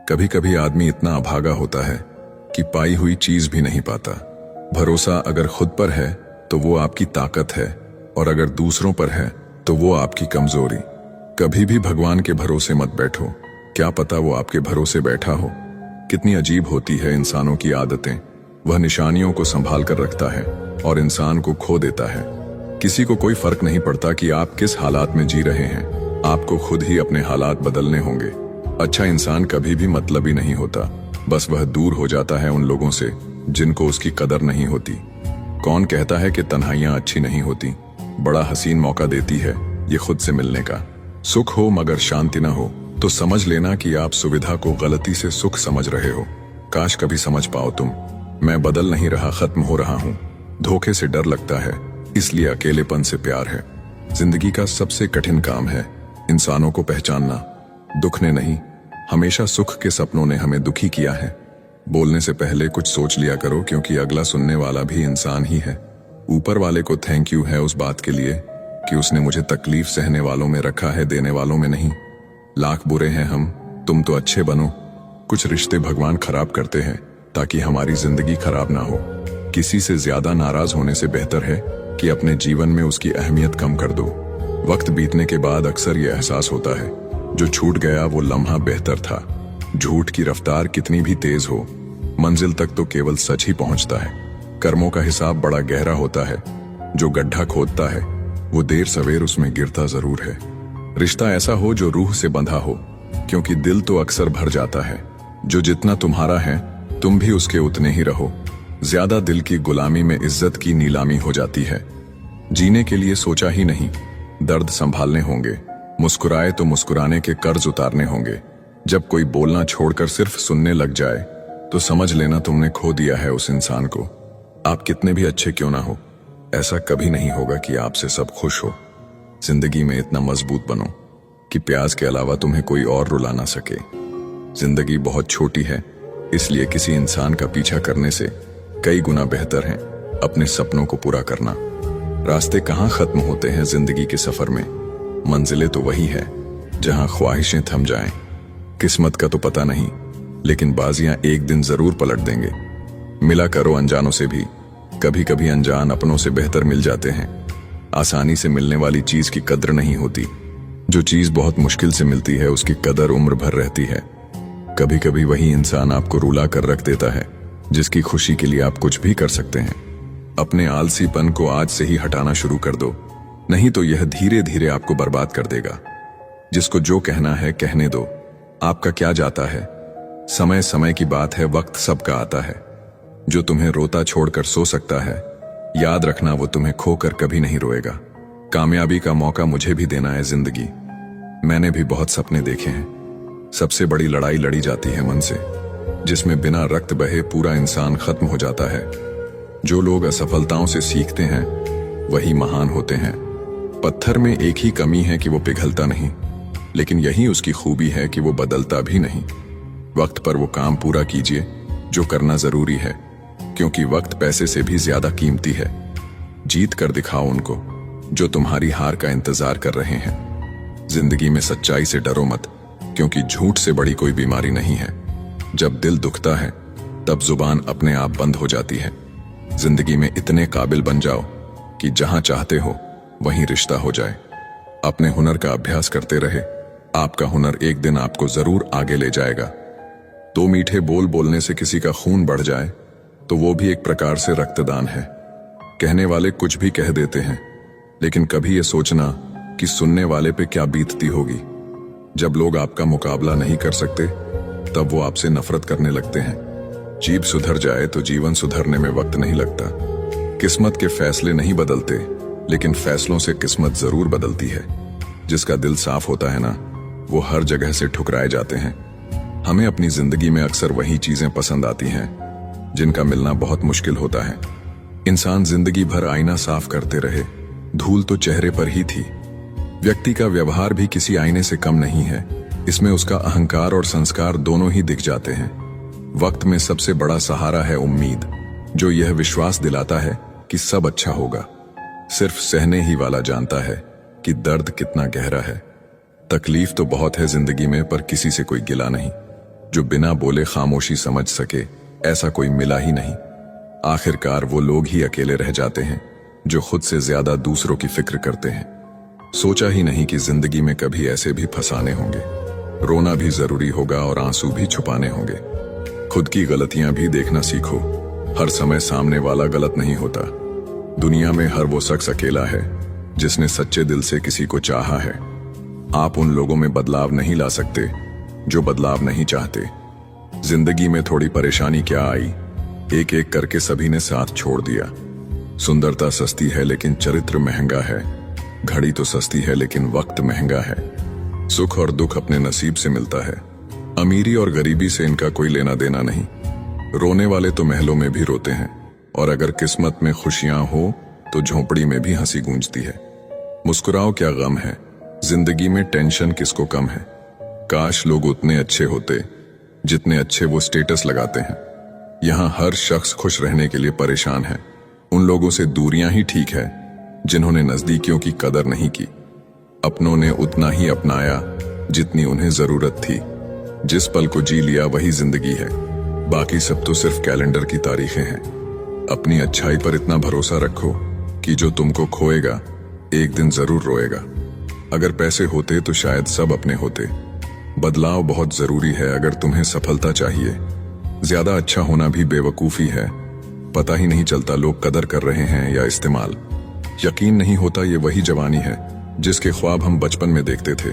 कभी कभी आदमी इतना अभागा होता है कि पाई हुई चीज भी नहीं पाता। भरोसा अगर खुद पर है तो वो आपकी ताकत है, और अगर दूसरों पर है तो वो आपकी कमजोरी। कभी भी भगवान के भरोसे मत बैठो, क्या पता वो आपके भरोसे बैठा हो। कितनी अजीब होती है इंसानों की आदतें। वह निशानियों को संभाल कर रखता है और इंसान को खो देता है। किसी को कोई फर्क नहीं पड़ता कि आप किस हालात में जी रहे हैं, आपको खुद ही अपने हालात बदलने होंगे। अच्छा इंसान कभी भी मतलबी नहीं होता, बस वह दूर हो जाता है उन लोगों से जिनको उसकी कदर नहीं होती। कौन कहता है कि तन्हाइयां अच्छी नहीं होती? बड़ा हसीन मौका देती है ये खुद से मिलने का। सुख हो मगर शांति न हो तो समझ लेना कि आप सुविधा को गलती से सुख समझ रहे हो। काश कभी समझ पाओ तुम, मैं बदल नहीं रहा, खत्म हो रहा हूं। धोखे से डर लगता है, इसलिए अकेलेपन से प्यार है। जिंदगी का सबसे कठिन काम है इंसानों को पहचानना। दुख ने नहीं, हमेशा सुख के सपनों ने हमें दुखी किया है। बोलने से पहले कुछ सोच लिया करो, क्योंकि अगला सुनने वाला भी इंसान ही है। ऊपर वाले को थैंक यू है उस बात के लिए कि उसने मुझे तकलीफ सहने वालों में रखा है, देने वालों में नहीं। लाख बुरे हैं हम, तुम तो अच्छे बनो। कुछ रिश्ते भगवान खराब करते हैं ताकि हमारी जिंदगी खराब ना हो। किसी से ज्यादा नाराज होने से बेहतर है कि अपने जीवन में उसकी अहमियत कम कर दो। वक्त बीतने के बाद अक्सर ये एहसास होता है जो छूट गया वो लम्हा बेहतर था। झूठ की रफ्तार कितनी भी तेज हो, मंजिल तक तो केवल सच ही पहुंचता है। कर्मों का हिसाब बड़ा गहरा होता है, जो गड्ढा खोदता है वो देर सवेर उसमें गिरता जरूर है। रिश्ता ऐसा हो जो रूह से बंधा हो, क्योंकि दिल तो अक्सर भर जाता है। जो जितना तुम्हारा है तुम भी उसके उतने ही रहो। ज्यादा दिल की गुलामी में इज्जत की नीलामी हो जाती है। जीने के लिए सोचा ही नहीं, दर्द संभालने होंगे। मुस्कुराए तो मुस्कुराने के कर्ज उतारने होंगे। जब कोई बोलना छोड़कर सिर्फ सुनने लग जाए तो समझ लेना तुमने खो दिया है उस इंसान को। आप कितने भी अच्छे क्यों ना हो, ऐसा कभी नहीं होगा कि आपसे सब खुश हो। जिंदगी में इतना मजबूत बनो कि प्याज के अलावा तुम्हें कोई और रुला ना सके। जिंदगी बहुत छोटी है, इसलिए किसी इंसान का पीछा करने से कई गुना बेहतर है अपने सपनों को पूरा करना। रास्ते कहाँ खत्म होते हैं जिंदगी के सफर में, मंजिलें तो वही है जहां ख्वाहिशें थम जाएं। किस्मत का तो पता नहीं, लेकिन बाजियां एक दिन जरूर पलट देंगे। मिला करो अनजानों से भी, कभी कभी अनजान अपनों से बेहतर मिल जाते हैं। आसानी से मिलने वाली चीज की कद्र नहीं होती, जो चीज बहुत मुश्किल से मिलती है उसकी कदर उम्र भर रहती है। कभी कभी वही इंसान आपको रुला कर रख देता है जिसकी खुशी के लिए आप कुछ भी कर सकते हैं। अपने आलसीपन को आज से ही हटाना शुरू कर दो, नहीं तो यह धीरे धीरे आपको बर्बाद कर देगा। जिसको जो कहना है कहने दो, आपका क्या जाता है। समय समय की बात है, वक्त सबका आता है। जो तुम्हें रोता छोड़कर सो सकता है, याद रखना वो तुम्हें खोकर कभी नहीं रोएगा। कामयाबी का मौका मुझे भी देना है जिंदगी। मैंने भी बहुत सपने देखे हैं। सबसे बड़ी लड़ाई लड़ी जाती है मन से, जिसमें बिना रक्त बहे पूरा इंसान खत्म हो जाता है। जो लोग असफलताओं से सीखते हैं वही महान होते हैं। पत्थर में एक ही कमी है कि वो पिघलता नहीं, लेकिन यही उसकी खूबी है कि वो बदलता भी नहीं। वक्त पर वो काम पूरा कीजिए जो करना जरूरी है, क्योंकि वक्त पैसे से भी ज्यादा कीमती है। जीत कर दिखाओ उनको जो तुम्हारी हार का इंतजार कर रहे हैं। जिंदगी में सच्चाई से डरो मत, क्योंकि झूठ से बड़ी कोई बीमारी नहीं है। जब दिल दुखता है तब जुबान अपने आप बंद हो जाती है। जिंदगी में इतने काबिल बन जाओ कि जहां चाहते हो वहीं रिश्ता हो जाए। अपने हुनर का अभ्यास करते रहे, आपका हुनर एक दिन आपको जरूर आगे ले जाएगा। दो मीठे बोल बोलने से किसी का खून बढ़ जाए तो वो भी एक प्रकार से रक्तदान है। कहने वाले कुछ भी कह देते हैं, लेकिन कभी ये सोचना कि सुनने वाले पे क्या बीतती होगी। जब लोग आपका मुकाबला नहीं कर सकते तब वो आपसे नफरत करने लगते हैं। जीभ सुधर जाए तो जीवन सुधरने में वक्त नहीं लगता। किस्मत के फैसले नहीं बदलते, लेकिन फैसलों से किस्मत जरूर बदलती है। जिसका दिल साफ होता है ना, वो हर जगह से ठुकराए जाते हैं। हमें अपनी जिंदगी में अक्सर वही चीजें पसंद आती हैं जिनका मिलना बहुत मुश्किल होता है। इंसान जिंदगी भर आईना साफ करते रहे, धूल तो चेहरे पर ही थी। व्यक्ति का व्यवहार भी किसी आईने से कम नहीं है, इसमें उसका अहंकार और संस्कार दोनों ही दिख जाते हैं। वक्त में सबसे बड़ा सहारा है उम्मीद, जो यह विश्वास दिलाता है कि सब अच्छा होगा। सिर्फ सहने ही वाला जानता है कि दर्द कितना गहरा है। तकलीफ तो बहुत है जिंदगी में, पर किसी से कोई गिला नहीं। जो बिना बोले खामोशी समझ सके, ऐसा कोई मिला ही नहीं। आखिरकार वो लोग ही अकेले रह जाते हैं जो खुद से ज्यादा दूसरों की फिक्र करते हैं। सोचा ही नहीं कि जिंदगी में कभी ऐसे भी फंसाने होंगे। रोना भी जरूरी होगा और आंसू भी छुपाने होंगे। खुद की गलतियां भी देखना सीखो। हर समय सामने वाला गलत नहीं होता। दुनिया में हर वो शख्स अकेला है जिसने सच्चे दिल से किसी को चाहा है। आप उन लोगों में बदलाव नहीं ला सकते जो बदलाव नहीं चाहते। जिंदगी में थोड़ी परेशानी क्या आई, एक एक करके सभी ने साथ छोड़ दिया। सुंदरता सस्ती है लेकिन चरित्र महंगा है। घड़ी तो सस्ती है लेकिन वक्त महंगा है। सुख और दुख अपने नसीब से मिलता है। अमीरी और गरीबी से इनका कोई लेना देना नहीं। रोने वाले तो महलों में भी रोते हैं, और अगर किस्मत में खुशियां हो तो झोंपड़ी में भी हंसी गूंजती है। मुस्कुराओ, क्या गम है। जिंदगी में टेंशन किसको कम है। काश लोग उतने अच्छे होते जितने अच्छे वो स्टेटस लगाते हैं। यहाँ हर शख्स खुश रहने के लिए परेशान है। उन लोगों से दूरियां ही ठीक है जिन्होंने नजदीकियों की कदर नहीं की। अपनों ने उतना ही अपनाया जितनी उन्हें जरूरत थी। जिस पल को जी लिया वही जिंदगी है, बाकी सब तो सिर्फ कैलेंडर की तारीखें हैं। अपनी अच्छाई पर इतना भरोसा रखो कि जो तुमको खोएगा एक दिन जरूर रोएगा। अगर पैसे होते तो शायद सब अपने होते। बदलाव बहुत जरूरी है अगर तुम्हें सफलता चाहिए। ज्यादा अच्छा होना भी बेवकूफी है। पता ही नहीं चलता लोग कदर कर रहे हैं या इस्तेमाल। यकीन नहीं होता ये वही जवानी है जिसके ख्वाब हम बचपन में देखते थे।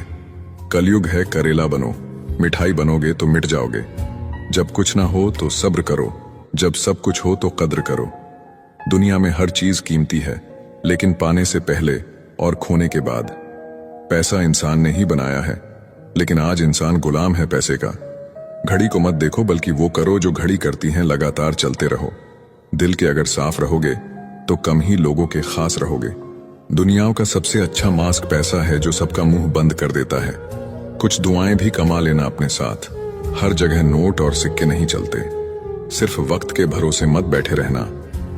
कलयुग है, करेला बनो। मिठाई बनोगे तो मिट जाओगे। जब कुछ ना हो तो सब्र करो, जब सब कुछ हो तो कद्र करो। दुनिया में हर चीज कीमती है, लेकिन पाने से पहले और खोने के बाद। पैसा इंसान ने ही बनाया है, लेकिन आज इंसान गुलाम है पैसे का। घड़ी को मत देखो, बल्कि वो करो जो घड़ी करती है। लगातार चलते रहो। दिल के अगर साफ रहोगे तो कम ही लोगों के खास रहोगे। दुनियाओं का सबसे अच्छा मास्क पैसा है जो सबका मुंह बंद कर देता है। कुछ दुआएं भी कमा लेना अपने साथ। हर जगह नोट और सिक्के नहीं चलते। सिर्फ वक्त के भरोसे मत बैठे रहना।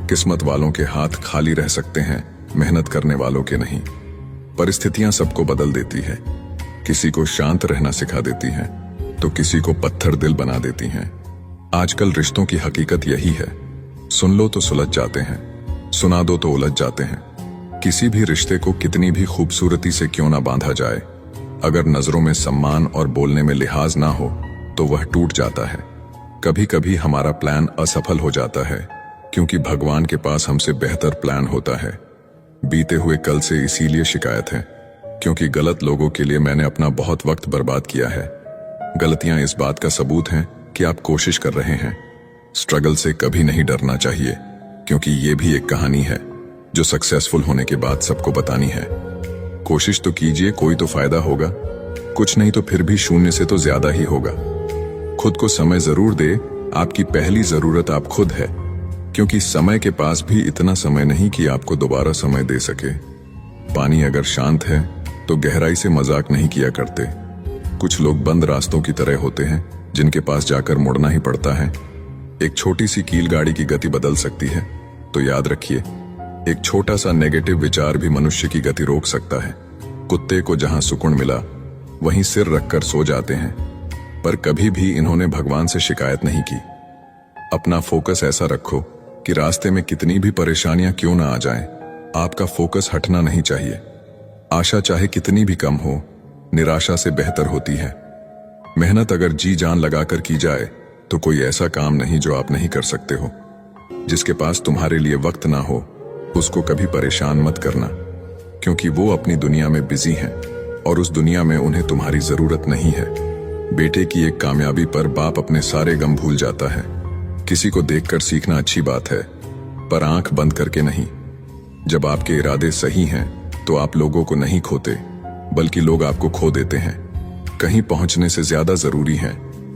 किस्मत वालों के हाथ खाली रह सकते हैं, मेहनत करने वालों के नहीं। परिस्थितियां सबको बदल देती है। किसी को शांत रहना सिखा देती हैं, तो किसी को पत्थर दिल बना देती हैं। आजकल रिश्तों की हकीकत यही है। सुन लो तो सुलझ जाते हैं, सुना दो तो उलझ जाते हैं। किसी भी रिश्ते को कितनी भी खूबसूरती से क्यों ना बांधा जाए, अगर नजरों में सम्मान और बोलने में लिहाज ना हो तो वह टूट जाता है। कभी कभी हमारा प्लान असफल हो जाता है क्योंकि भगवान के पास हमसे बेहतर प्लान होता है। बीते हुए कल से इसीलिए शिकायत है क्योंकि गलत लोगों के लिए मैंने अपना बहुत वक्त बर्बाद किया है। गलतियां इस बात का सबूत हैं कि आप कोशिश कर रहे हैं। स्ट्रगल से कभी नहीं डरना चाहिए, क्योंकि ये भी एक कहानी है जो सक्सेसफुल होने के बाद सबको बतानी है। कोशिश तो कीजिए, कोई तो फायदा होगा। कुछ नहीं तो फिर भी शून्य से तो ज्यादा ही होगा। खुद को समय जरूर दे। आपकी पहली जरूरत आप खुद है, क्योंकि समय के पास भी इतना समय नहीं कि आपको दोबारा समय दे सके। पानी अगर शांत है तो गहराई से मजाक नहीं किया करते। कुछ लोग बंद रास्तों की तरह होते हैं जिनके पास जाकर मुड़ना ही पड़ता है। एक छोटी सी कील गाड़ी की गति बदल सकती है, तो याद रखिए, एक छोटा सा नेगेटिव विचार भी मनुष्य की गति रोक सकता है। कुत्ते को जहां सुकून मिला वहीं सिर रखकर सो जाते हैं, पर कभी भी इन्होंने भगवान से शिकायत नहीं की। अपना फोकस ऐसा रखो कि रास्ते में कितनी भी परेशानियां क्यों ना आ जाएं, आपका फोकस हटना नहीं चाहिए। आशा चाहे कितनी भी कम हो, निराशा से बेहतर होती है। मेहनत अगर जी जान लगाकर की जाए तो कोई ऐसा काम नहीं जो आप नहीं कर सकते हो। जिसके पास तुम्हारे लिए वक्त ना हो उसको कभी परेशान मत करना, क्योंकि वो अपनी दुनिया में बिजी हैं और उस दुनिया में उन्हें तुम्हारी जरूरत नहीं है। बेटे की एक कामयाबी पर बाप अपने सारे गम भूल जाता है। किसी को देखकर सीखना अच्छी बात है, पर आंख बंद करके नहीं। जब आपके इरादे सही हैं तो आप लोगों को नहीं खोते, बल्कि लोग आपको खो देते हैं। कहीं पहुंचने से ज्यादा जरूरी है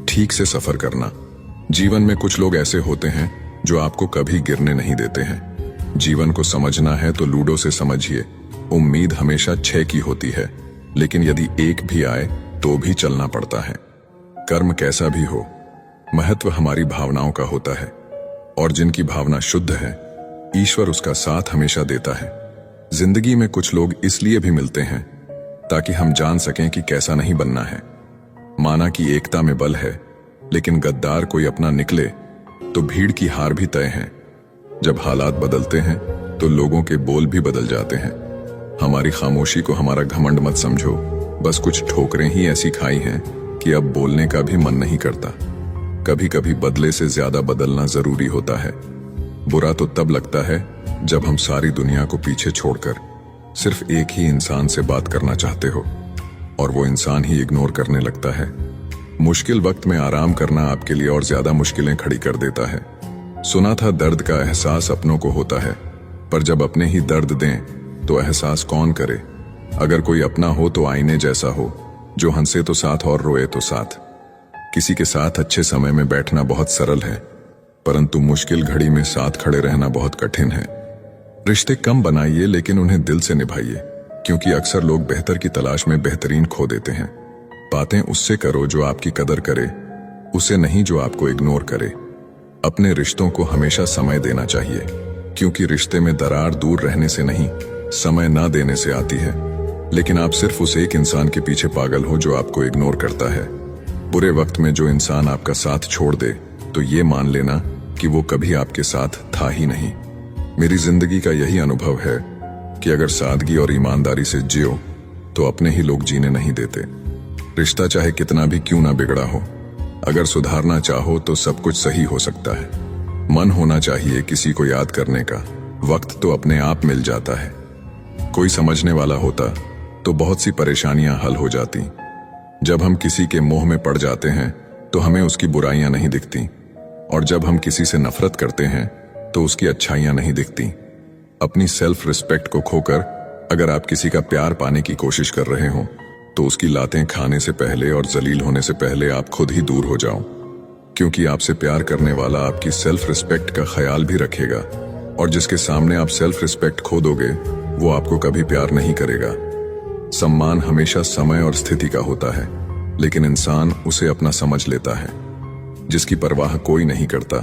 ठीक से सफर करना। जीवन में कुछ लोग ऐसे होते हैं जो आपको कभी गिरने नहीं देते हैं। जीवन को समझना है तो लूडो से समझिए। उम्मीद हमेशा 6 की होती है, लेकिन यदि 1 भी आए तो भी चलना पड़ता है। कर्म कैसा भी हो, महत्व हमारी भावनाओं का होता है, और जिनकी भावना शुद्ध है ईश्वर उसका साथ हमेशा देता है। जिंदगी में कुछ लोग इसलिए भी मिलते हैं ताकि हम जान सकें कि कैसा नहीं बनना है। माना कि एकता में बल है, लेकिन गद्दार कोई अपना निकले तो भीड़ की हार भी तय है। जब हालात बदलते हैं तो लोगों के बोल भी बदल जाते हैं। हमारी खामोशी को हमारा घमंड मत समझो, बस कुछ ठोकरें ही ऐसी खाई हैं कि अब बोलने का भी मन नहीं करता। कभी कभी बदले से ज्यादा बदलना जरूरी होता है। बुरा तो तब लगता है जब हम सारी दुनिया को पीछे छोड़कर सिर्फ एक ही इंसान से बात करना चाहते हो और वो इंसान ही इग्नोर करने लगता है। मुश्किल वक्त में आराम करना आपके लिए और ज्यादा मुश्किलें खड़ी कर देता है। सुना था दर्द का एहसास अपनों को होता है, पर जब अपने ही दर्द दें तो एहसास कौन करे। अगर कोई अपना हो तो आईने जैसा हो, जो हंसे तो साथ और रोए तो साथ। किसी के साथ अच्छे समय में बैठना बहुत सरल है, परंतु मुश्किल घड़ी में साथ खड़े रहना बहुत कठिन है। रिश्ते कम बनाइए लेकिन उन्हें दिल से निभाइए, क्योंकि अक्सर लोग बेहतर की तलाश में बेहतरीन खो देते हैं। बातें उससे करो जो आपकी कदर करे, उसे नहीं जो आपको इग्नोर करे। अपने रिश्तों को हमेशा समय देना चाहिए, क्योंकि रिश्ते में दरार दूर रहने से नहीं, समय ना देने से आती है। लेकिन आप सिर्फ उस एक इंसान के पीछे पागल हो जो आपको इग्नोर करता है। बुरे वक्त में जो इंसान आपका साथ छोड़ दे तो ये मान लेना कि वो कभी आपके साथ था ही नहीं। मेरी जिंदगी का यही अनुभव है कि अगर सादगी और ईमानदारी से जियो तो अपने ही लोग जीने नहीं देते। रिश्ता चाहे कितना भी क्यों ना बिगड़ा हो, अगर सुधारना चाहो तो सब कुछ सही हो सकता है। मन होना चाहिए किसी को याद करने का, वक्त तो अपने आप मिल जाता है। कोई समझने वाला होता तो बहुत सी परेशानियां हल हो जाती। जब हम किसी के मोह में पड़ जाते हैं तो हमें उसकी बुराइयां नहीं दिखती, और जब हम किसी से नफरत करते हैं तो उसकी अच्छाइयां नहीं दिखती। अपनी सेल्फ रिस्पेक्ट को खोकर अगर आप किसी का प्यार पाने की कोशिश कर रहे हो तो उसकी लातें खाने से पहले और जलील होने से पहले आप खुद ही दूर हो जाओ, क्योंकि आपसे प्यार करने वाला आपकी सेल्फ रिस्पेक्ट का ख्याल भी रखेगा, और जिसके सामने आप सेल्फ रिस्पेक्ट खो दोगे वो आपको कभी प्यार नहीं करेगा। सम्मान हमेशा समय और स्थिति का होता है, लेकिन इंसान उसे अपना समझ लेता है। जिसकी परवाह कोई नहीं करता,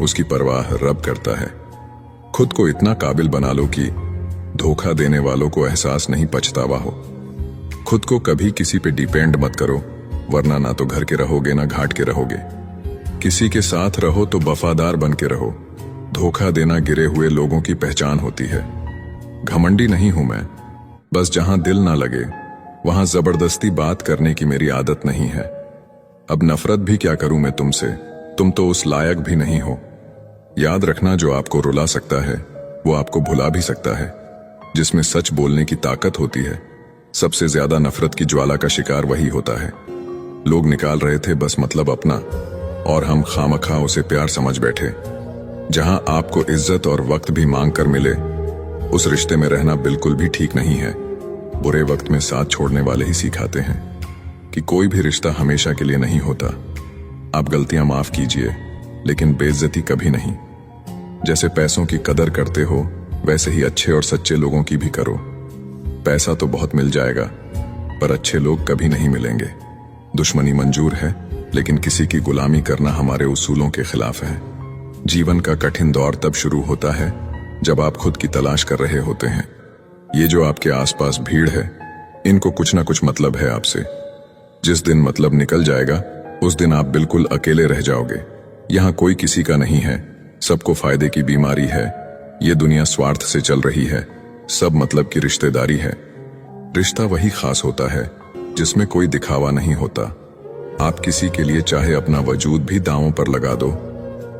उसकी परवाह रब करता है। खुद को इतना काबिल बना लो कि धोखा देने वालों को एहसास नहीं पछतावा हो। खुद को कभी किसी पे डिपेंड मत करो, वरना ना तो घर के रहोगे ना घाट के रहोगे। किसी के साथ रहो तो वफादार बन के रहो। धोखा देना गिरे हुए लोगों की पहचान होती है। घमंडी नहीं हूं मैं, बस जहां दिल ना लगे वहां जबरदस्ती बात करने की मेरी आदत नहीं है। अब नफरत भी क्या करूं मैं तुमसे, तुम तो उस लायक भी नहीं हो। याद रखना, जो आपको रुला सकता है वो आपको भुला भी सकता है। जिसमें सच बोलने की ताकत होती है, सबसे ज्यादा नफरत की ज्वाला का शिकार वही होता है। लोग निकाल रहे थे बस मतलब अपना, और हम खामखा उसे प्यार समझ बैठे। जहां आपको इज्जत और वक्त भी मांग कर मिले, उस रिश्ते में रहना बिल्कुल भी ठीक नहीं है। बुरे वक्त में साथ छोड़ने वाले ही सिखाते हैं कि कोई भी रिश्ता हमेशा के लिए नहीं होता। आप गलतियां माफ कीजिए, लेकिन बेइज्जती कभी नहीं। जैसे पैसों की कदर करते हो, वैसे ही अच्छे और सच्चे लोगों की भी करो। पैसा तो बहुत मिल जाएगा, पर अच्छे लोग कभी नहीं मिलेंगे। दुश्मनी मंजूर है, लेकिन किसी की गुलामी करना हमारे उसूलों के खिलाफ है। जीवन का कठिन दौर तब शुरू होता है जब आप खुद की तलाश कर रहे होते हैं। ये जो आपके आसपास भीड़ है, इनको कुछ ना कुछ मतलब है आपसे। जिस दिन मतलब निकल जाएगा, उस दिन आप बिल्कुल अकेले रह जाओगे। यहाँ कोई किसी का नहीं है, सबको फायदे की बीमारी है। ये दुनिया स्वार्थ से चल रही है, सब मतलब की रिश्तेदारी है। रिश्ता वही खास होता है जिसमें कोई दिखावा नहीं होता। आप किसी के लिए चाहे अपना वजूद भी दांवों पर लगा दो,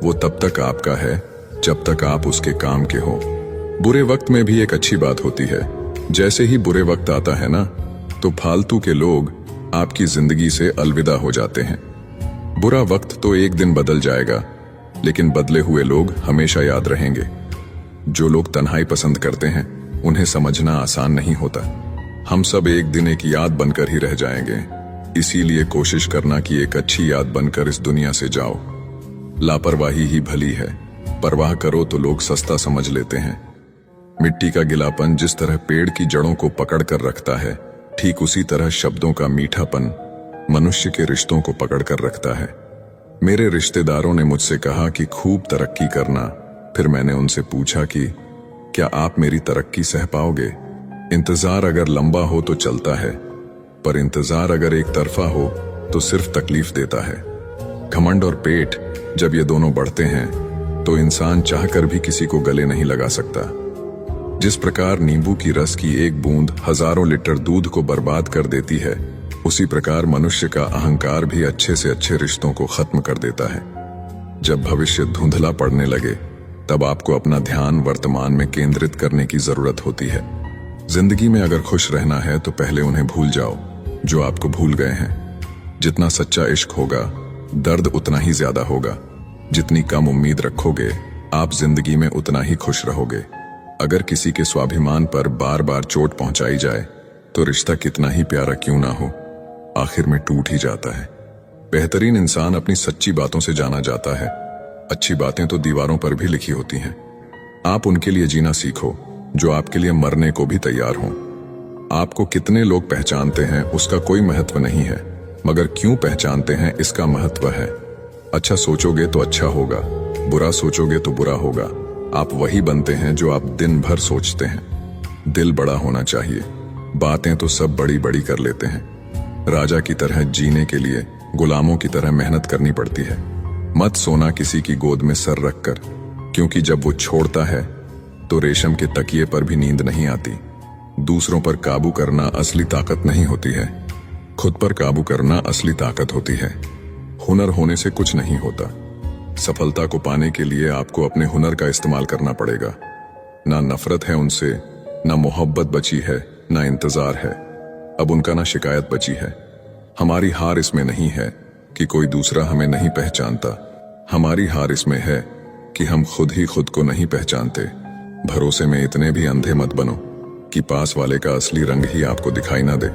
वो तब तक आपका है जब तक आप उसके काम के हो। बुरे वक्त में भी एक अच्छी बात होती है। जैसे ही बुरे वक्त आता है ना, तो फालतू के लोग आपकी जिंदगी से अलविदा हो जाते हैं। बुरा वक्त तो एक दिन बदल जाएगा, लेकिन बदले हुए लोग हमेशा याद रहेंगे। जो लोग तन्हाई पसंद करते हैं, उन्हें समझना आसान नहीं होता। हम सब एक दिन एक याद बनकर ही रह जाएंगे, इसीलिए कोशिश करना कि एक अच्छी याद बनकर इस दुनिया से जाओ। लापरवाही ही भली है, परवाह करो तो लोग सस्ता समझ लेते हैं। मिट्टी का गिलापन जिस तरह पेड़ की जड़ों को पकड़ कर रखता है, ठीक उसी तरह शब्दों का मीठापन मनुष्य के रिश्तों को पकड़ कर रखता है। मेरे रिश्तेदारों ने मुझसे कहा कि खूब तरक्की करना। फिर मैंने उनसे पूछा कि क्या आप मेरी तरक्की सह पाओगे? इंतजार अगर लंबा हो तो चलता है, पर इंतजार अगर एक तरफा हो तो सिर्फ तकलीफ देता है। घमंड और पेट जब ये दोनों बढ़ते हैं तो इंसान चाहकर भी किसी को गले नहीं लगा सकता। जिस प्रकार नींबू की रस की एक बूंद हजारों लीटर दूध को बर्बाद कर देती है, उसी प्रकार मनुष्य का अहंकार भी अच्छे से अच्छे रिश्तों को खत्म कर देता है। जब भविष्य धुंधला पड़ने लगे तब आपको अपना ध्यान वर्तमान में केंद्रित करने की जरूरत होती है। जिंदगी में अगर खुश रहना है तो पहले उन्हें भूल जाओ जो आपको भूल गए हैं। जितना सच्चा इश्क होगा, दर्द उतना ही ज्यादा होगा। जितनी कम उम्मीद रखोगे, आप जिंदगी में उतना ही खुश रहोगे। अगर किसी के स्वाभिमान पर बार बार चोट पहुंचाई जाए तो रिश्ता कितना ही प्यारा क्यों ना हो, आखिर में टूट ही जाता है। बेहतरीन इंसान अपनी सच्ची बातों से जाना जाता है। अच्छी बातें तो दीवारों पर भी लिखी होती हैं। आप उनके लिए जीना सीखो जो आपके लिए मरने को भी तैयार हों। आपको कितने लोग पहचानते हैं उसका कोई महत्व नहीं है, मगर क्यों पहचानते हैं इसका महत्व है। अच्छा सोचोगे तो अच्छा होगा, बुरा सोचोगे तो बुरा होगा। आप वही बनते हैं जो आप दिन भर सोचते हैं। दिल बड़ा होना चाहिए। बातें तो सब बड़ी बड़ी कर लेते हैं। राजा की तरह जीने के लिए गुलामों की तरह मेहनत करनी पड़ती है। मत सोना किसी की गोद में सर रखकर, क्योंकि जब वो छोड़ता है तो रेशम के तकिए पर भी नींद नहीं आती। दूसरों पर काबू करना असली ताकत नहीं होती है, खुद पर काबू करना असली ताकत होती है। हुनर होने से कुछ नहीं होता। सफलता को पाने के लिए आपको अपने हुनर का इस्तेमाल करना पड़ेगा। ना नफरत है उनसे, ना मोहब्बत बची है, ना इंतजार है। अब उनका ना शिकायत बची है। हमारी हार इसमें नहीं है कि कोई दूसरा हमें नहीं पहचानता। हमारी हार इसमें है कि हम खुद ही खुद को नहीं पहचानते। भरोसे में इतने भी अंधे मत बनो कि पास वाले का असली रंग ही आपको दिखाई ना दे।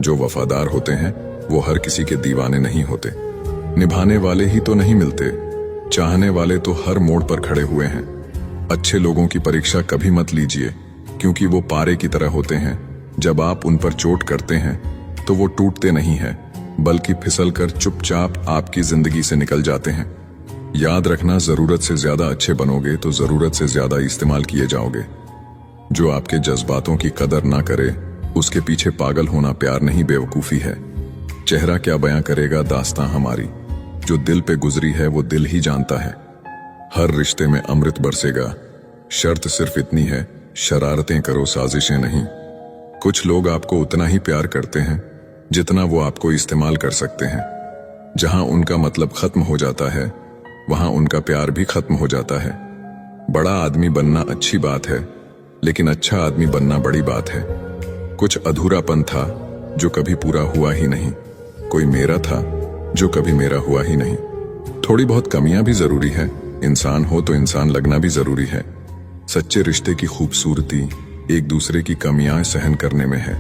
जो वफादार होते हैं वो हर किसी के दीवाने नहीं होते। निभाने वाले ही तो नहीं मिलते, चाहने वाले तो हर मोड़ पर खड़े हुए हैं। अच्छे लोगों की परीक्षा कभी मत लीजिए, क्योंकि वो पारे की तरह होते हैं। जब आप उन पर चोट करते हैं तो वो टूटते नहीं हैं, बल्कि फिसलकर चुपचाप आपकी जिंदगी से निकल जाते हैं। याद रखना, जरूरत से ज्यादा अच्छे बनोगे तो जरूरत से ज्यादा इस्तेमाल किए जाओगे। जो आपके जज्बातों की कदर ना करे उसके पीछे पागल होना प्यार नहीं, बेवकूफी है। चेहरा क्या बयां करेगा दास्तां हमारी, जो दिल पे गुजरी है वो दिल ही जानता है। हर रिश्ते में अमृत बरसेगा, शर्त सिर्फ इतनी है, शरारतें करो, साजिशें नहीं। कुछ लोग आपको उतना ही प्यार करते हैं जितना वो आपको इस्तेमाल कर सकते हैं। जहां उनका मतलब खत्म हो जाता है वहां उनका प्यार भी खत्म हो जाता है। बड़ा आदमी बनना अच्छी बात है, लेकिन अच्छा आदमी बनना बड़ी बात है। कुछ अधूरापन था जो कभी पूरा हुआ ही नहीं। कोई मेरा था जो कभी मेरा हुआ ही नहीं। थोड़ी बहुत कमियां भी जरूरी है। इंसान हो तो इंसान लगना भी जरूरी है। सच्चे रिश्ते की खूबसूरती एक दूसरे की कमियां सहन करने में है,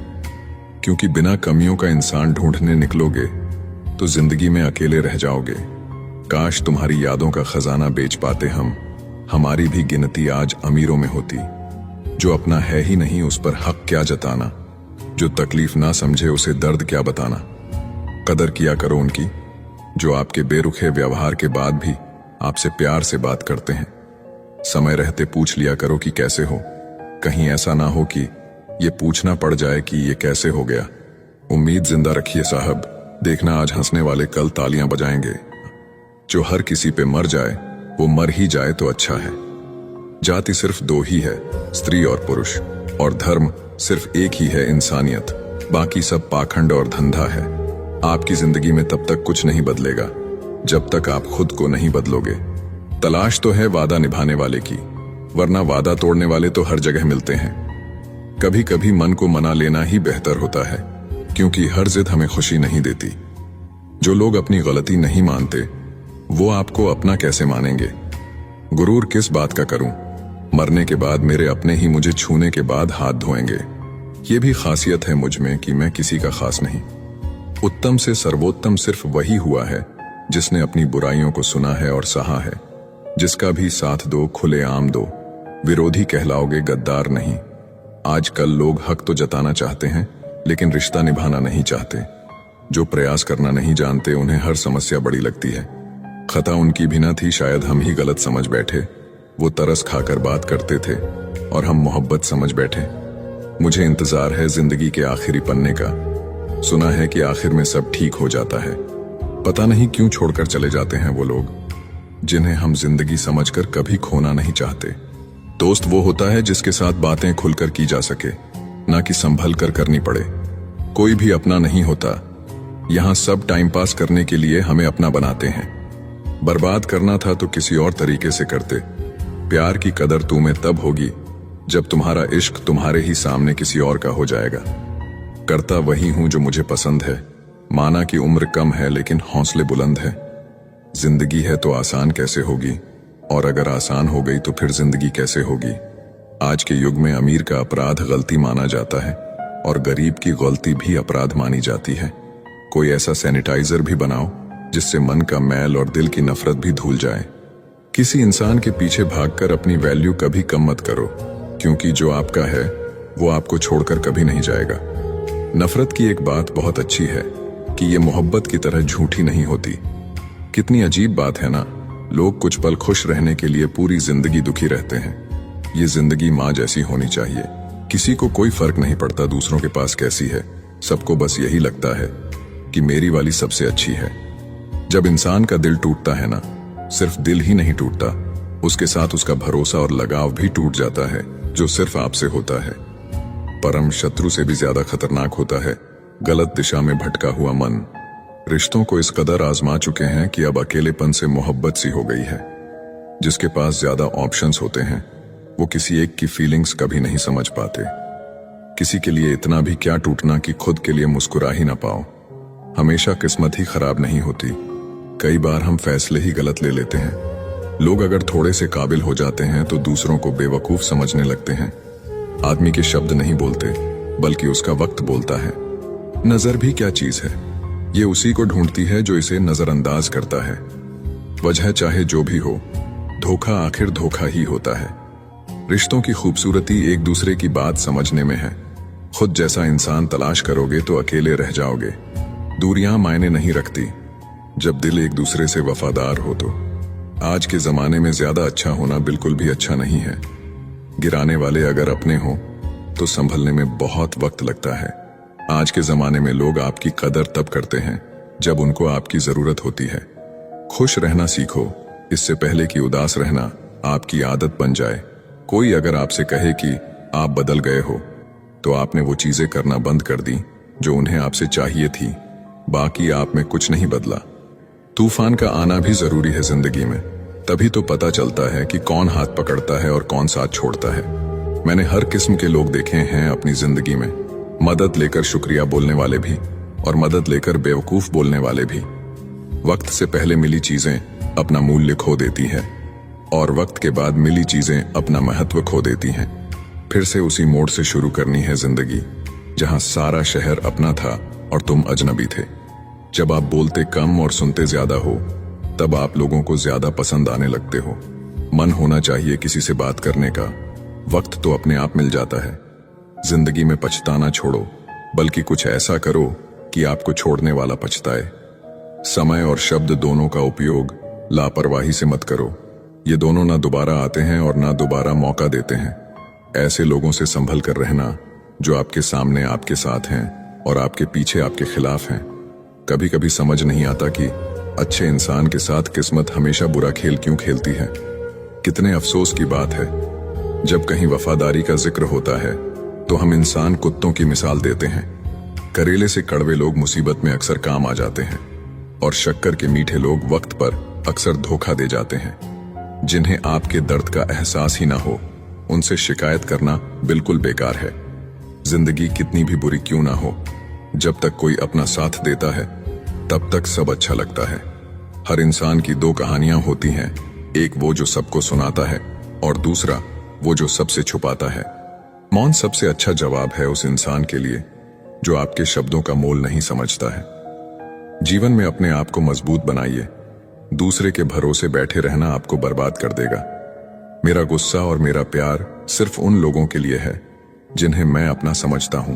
क्योंकि बिना कमियों का इंसान ढूंढने निकलोगे तो जिंदगी में अकेले रह जाओगे। काश तुम्हारी यादों का खजाना बेच पाते हम, हमारी भी गिनती आज अमीरों में होती। जो अपना है ही नहीं उस पर हक क्या जताना, जो तकलीफ ना समझे उसे दर्द क्या बताना। कदर किया करो उनकी जो आपके बेरुखे व्यवहार के बाद भी आपसे प्यार से बात करते हैं। समय रहते पूछ लिया करो कि कैसे हो, कहीं ऐसा ना हो कि ये पूछना पड़ जाए कि ये कैसे हो गया। उम्मीद जिंदा रखिए साहब, देखना आज हंसने वाले कल तालियां बजाएंगे। जो हर किसी पे मर जाए वो मर ही जाए तो अच्छा है। जाति सिर्फ दो ही है, स्त्री और पुरुष, और धर्म सिर्फ एक ही है, इंसानियत। बाकी सब पाखंड और धंधा है। आपकी जिंदगी में तब तक कुछ नहीं बदलेगा जब तक आप खुद को नहीं बदलोगे। तलाश तो है वादा निभाने वाले की, वरना वादा तोड़ने वाले तो हर जगह मिलते हैं। कभी कभी मन को मना लेना ही बेहतर होता है, क्योंकि हर जिद हमें खुशी नहीं देती। जो लोग अपनी गलती नहीं मानते वो आपको अपना कैसे मानेंगे। गुरूर किस बात का करूं, मरने के बाद मेरे अपने ही मुझे छूने के बाद हाथ धोएंगे। ये भी खासियत है मुझ में कि मैं किसी का खास नहीं। उत्तम से सर्वोत्तम सिर्फ वही हुआ है जिसने अपनी बुराइयों को सुना है और सहा है। जिसका भी साथ दो खुलेआम दो, विरोधी कहलाओगे गद्दार नहीं। आजकल लोग हक तो जताना चाहते हैं लेकिन रिश्ता निभाना नहीं चाहते। जो प्रयास करना नहीं जानते उन्हें हर समस्या बड़ी लगती है। खता उनकी भी न थी, शायद हम ही गलत समझ बैठे। वो तरस खाकर बात करते थे और हम मोहब्बत समझ बैठे। मुझे इंतजार है जिंदगी के आखिरी पन्ने का। सुना है कि आखिर में सब ठीक हो जाता है। पता नहीं क्यों छोड़कर चले जाते हैं वो लोग जिन्हें हम जिंदगी समझकर कभी खोना नहीं चाहते। दोस्त वो होता है जिसके साथ बातें खुलकर की जा सके, ना कि संभल कर करनी पड़े। कोई भी अपना नहीं होता। यहाँ सब टाइम पास करने के लिए हमें अपना बनाते हैं। बर्बाद करना था तो किसी और तरीके से करते। प्यार की कदर तुम्हें तब होगी जब तुम्हारा इश्क तुम्हारे ही सामने किसी और का हो जाएगा। करता वही हूं जो मुझे पसंद है। माना कि उम्र कम है लेकिन हौसले बुलंद है। जिंदगी है तो आसान कैसे होगी, और अगर आसान हो गई तो फिर जिंदगी कैसे होगी। आज के युग में अमीर का अपराध गलती माना जाता है और गरीब की गलती भी अपराध मानी जाती है। कोई ऐसा सैनिटाइजर भी बनाओ जिससे मन का मैल और दिल की नफरत भी धुल जाए। किसी इंसान के पीछे भागकर अपनी वैल्यू कभी कम मत करो, क्योंकि जो आपका है वो आपको छोड़कर कभी नहीं जाएगा। नफरत की एक बात बहुत अच्छी है कि ये मोहब्बत की तरह झूठी नहीं होती। कितनी अजीब बात है ना, लोग कुछ पल खुश रहने के लिए पूरी जिंदगी दुखी रहते हैं। ये जिंदगी माँ जैसी होनी चाहिए। किसी को कोई फर्क नहीं पड़ता दूसरों के पास कैसी है, सबको बस यही लगता है कि मेरी वाली सबसे अच्छी है। जब इंसान का दिल टूटता है ना, सिर्फ दिल ही नहीं टूटता, उसके साथ उसका भरोसा और लगाव भी टूट जाता है, जो सिर्फ आपसे होता है। परम शत्रु से भी ज्यादा खतरनाक होता है गलत दिशा में भटका हुआ मन। रिश्तों को इस कदर आजमा चुके हैं कि अब अकेलेपन से मोहब्बत सी हो गई है। जिसके पास ज्यादा ऑप्शंस होते हैं वो किसी एक की फीलिंग्स कभी नहीं समझ पाते। किसी के लिए इतना भी क्या टूटना कि खुद के लिए मुस्कुरा ही ना पाओ। हमेशा किस्मत ही खराब नहीं होती, कई बार हम फैसले ही गलत ले लेते हैं। लोग अगर थोड़े से काबिल हो जाते हैं तो दूसरों को बेवकूफ समझने लगते हैं। आदमी के शब्द नहीं बोलते बल्कि उसका वक्त बोलता है। नजर भी क्या चीज है, ये उसी को ढूंढती है जो इसे नजरअंदाज करता है। वजह चाहे जो भी हो, धोखा आखिर धोखा ही होता है। रिश्तों की खूबसूरती एक दूसरे की बात समझने में है। खुद जैसा इंसान तलाश करोगे तो अकेले रह जाओगे। दूरियां मायने नहीं रखती जब दिल एक दूसरे से वफादार हो तो। आज के जमाने में ज्यादा अच्छा होना बिल्कुल भी अच्छा नहीं है। गिराने वाले अगर अपने हो तो संभलने में बहुत वक्त लगता है। आज के जमाने में लोग आपकी कदर तब करते हैं जब उनको आपकी जरूरत होती है। खुश रहना सीखो, इससे पहले कि उदास रहना आपकी आदत बन जाए। कोई अगर आपसे कहे कि आप बदल गए हो तो आपने वो चीजें करना बंद कर दी जो उन्हें आपसे चाहिए थी, बाकी आप में कुछ नहीं बदला। तूफान का आना भी जरूरी है जिंदगी में, तभी तो पता चलता है कि कौन हाथ पकड़ता है और कौन साथ छोड़ता है। मैंने हर किस्म के लोग देखे हैं अपनी जिंदगी में, मदद लेकर शुक्रिया बोलने वाले भी और मदद लेकर बेवकूफ बोलने वाले भी। वक्त से पहले मिली चीजें अपना मूल्य खो देती हैं और वक्त के बाद मिली चीजें अपना महत्व खो देती हैं। फिर से उसी मोड़ से शुरू करनी है जिंदगी, जहां सारा शहर अपना था और तुम अजनबी थे। जब आप बोलते कम और सुनते ज्यादा हो तब आप लोगों को ज्यादा पसंद आने लगते हो। मन होना चाहिए किसी से बात करने का, वक्त तो अपने आप मिल जाता है। जिंदगी में पछताना छोड़ो, बल्कि कुछ ऐसा करो कि आपको छोड़ने वाला पछताए। समय और शब्द दोनों का उपयोग लापरवाही से मत करो। ये दोनों ना दोबारा आते हैं और ना दोबारा मौका देते हैं। ऐसे लोगों से संभल कर रहना जो आपके सामने आपके साथ हैं और आपके पीछे आपके खिलाफ हैं। कभी कभी समझ नहीं आता कि अच्छे इंसान के साथ किस्मत हमेशा बुरा खेल क्यों खेलती है। कितने अफसोस की बात है, जब कहीं वफादारी का जिक्र होता है तो हम इंसान कुत्तों की मिसाल देते हैं। करेले से कड़वे लोग मुसीबत में अक्सर काम आ जाते हैं और शक्कर के मीठे लोग वक्त पर अक्सर धोखा दे जाते हैं। जिन्हें आपके दर्द का एहसास ही ना हो, उनसे शिकायत करना बिल्कुल बेकार है। जिंदगी कितनी भी बुरी क्यों ना हो, जब तक कोई अपना साथ देता है तब तक सब अच्छा लगता है। हर इंसान की दो कहानियां होती हैं, एक वो जो सबको सुनाता है और दूसरा वो जो सबसे छुपाता है। मौन सबसे अच्छा जवाब है उस इंसान के लिए जो आपके शब्दों का मोल नहीं समझता है। जीवन में अपने आप को मजबूत बनाइए, दूसरे के भरोसे बैठे रहना आपको बर्बाद कर देगा। मेरा गुस्सा और मेरा प्यार सिर्फ उन लोगों के लिए है जिन्हें मैं अपना समझता हूं।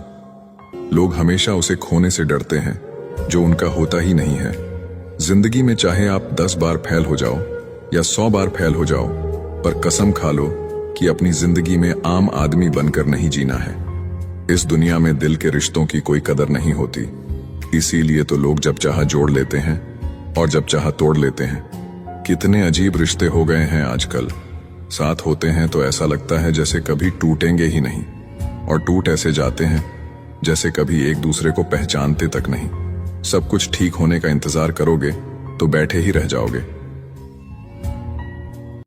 लोग हमेशा उसे खोने से डरते हैं जो उनका होता ही नहीं है। जिंदगी में चाहे आप 10 बार फेल हो जाओ या 100 बार फेल हो जाओ, पर कसम खा लो कि अपनी जिंदगी में आम आदमी बनकर नहीं जीना है। इस दुनिया में दिल के रिश्तों की कोई कदर नहीं होती, इसीलिए तो लोग जब चाहा जोड़ लेते हैं और जब चाहा तोड़ लेते हैं। कितने अजीब रिश्ते हो गए हैं आजकल। साथ होते हैं तो ऐसा लगता है जैसे कभी टूटेंगे ही नहीं, और टूट ऐसे जाते हैं जैसे कभी एक दूसरे को पहचानते तक नहीं। सब कुछ ठीक होने का इंतजार करोगे तो बैठे ही रह जाओगे।